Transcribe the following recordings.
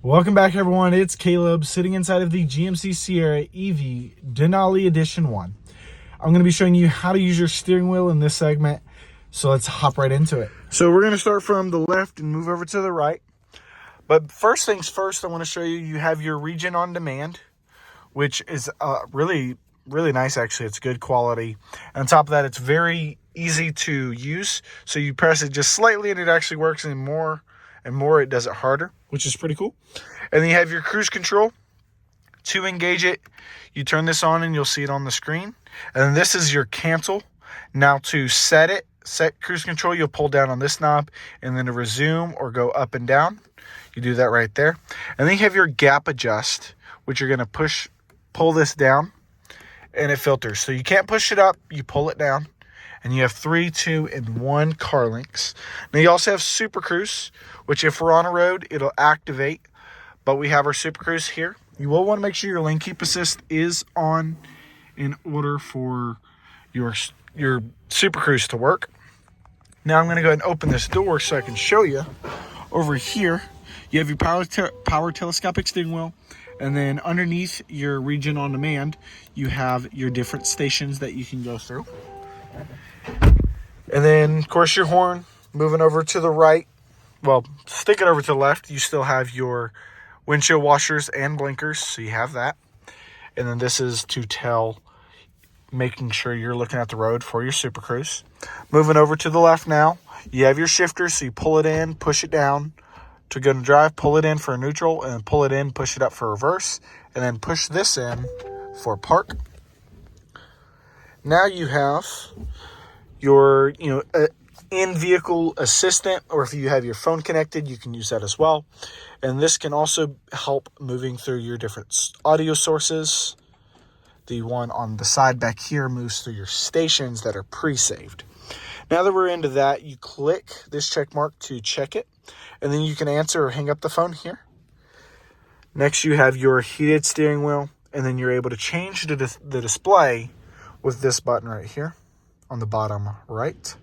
Welcome back, everyone. It's Caleb sitting inside of the GMC Sierra EV Denali Edition 1. I'm going to be showing you how to use your steering wheel in this segment, so let's hop right into it. So we're going to start from the left and move over to the right. But first things first, I want to show you have your region on demand, which is really nice, actually. It's good quality. And on top of that, it's very easy to use. So you press it just slightly and it actually works, and more it does it harder, which is pretty cool. And then you have your cruise control. To engage it, you turn this on and you'll see it on the screen. And then this is your cancel. Now to set cruise control, you'll pull down on this knob, and then to resume or go up and down, you do that right there. And then you have your gap adjust, which you're going to pull this down, and it filters. So you can't push it up, you pull it down. And you have 3, 2, and 1 car links. Now you also have Super Cruise, which if we're on a road, it'll activate. But we have our Super Cruise here. You will want to make sure your lane keep assist is on in order for your Super Cruise to work. Now I'm going to go ahead and open this door so I can show you. Over here, you have your power telescopic steering wheel. And then underneath your region on demand, you have your different stations that you can go through. And then, of course, your horn. Moving over to the right, well, stick it over to the left, you still have your windshield washers and blinkers, so you have that. And then this is to tell, making sure you're looking at the road for your Super Cruise. Moving over to the left now, you have your shifter, so you pull it in, push it down to go to drive, pull it in for neutral, and then pull it in, push it up for reverse, and then push this in for park. Now you have your in-vehicle assistant, or if you have your phone connected, you can use that as well. And this can also help moving through your different audio sources. The one on the side back here moves through your stations that are pre-saved. Now that we're into that, you click this check mark to check it, and then you can answer or hang up the phone here. Next, you have your heated steering wheel, and then you're able to change the display with this button right here on the bottom right.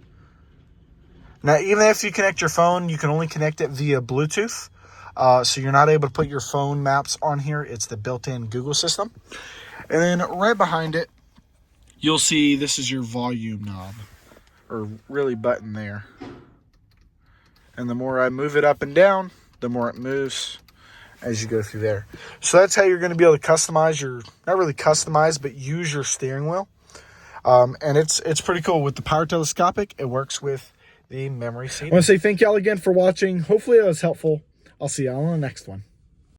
Now, even if you connect your phone, you can only connect it via Bluetooth. So you're not able to put your phone maps on here. It's the built-in Google system. And then right behind it, you'll see this is your volume knob, or really button there. And the more I move it up and down, the more it moves as you go through there. So that's how you're going to be able to customize not really customize, but use your steering wheel. And it's pretty cool. With the power telescopic, it works with the memory seat. I want to say thank y'all again for watching. Hopefully that was helpful. I'll see y'all on the next one.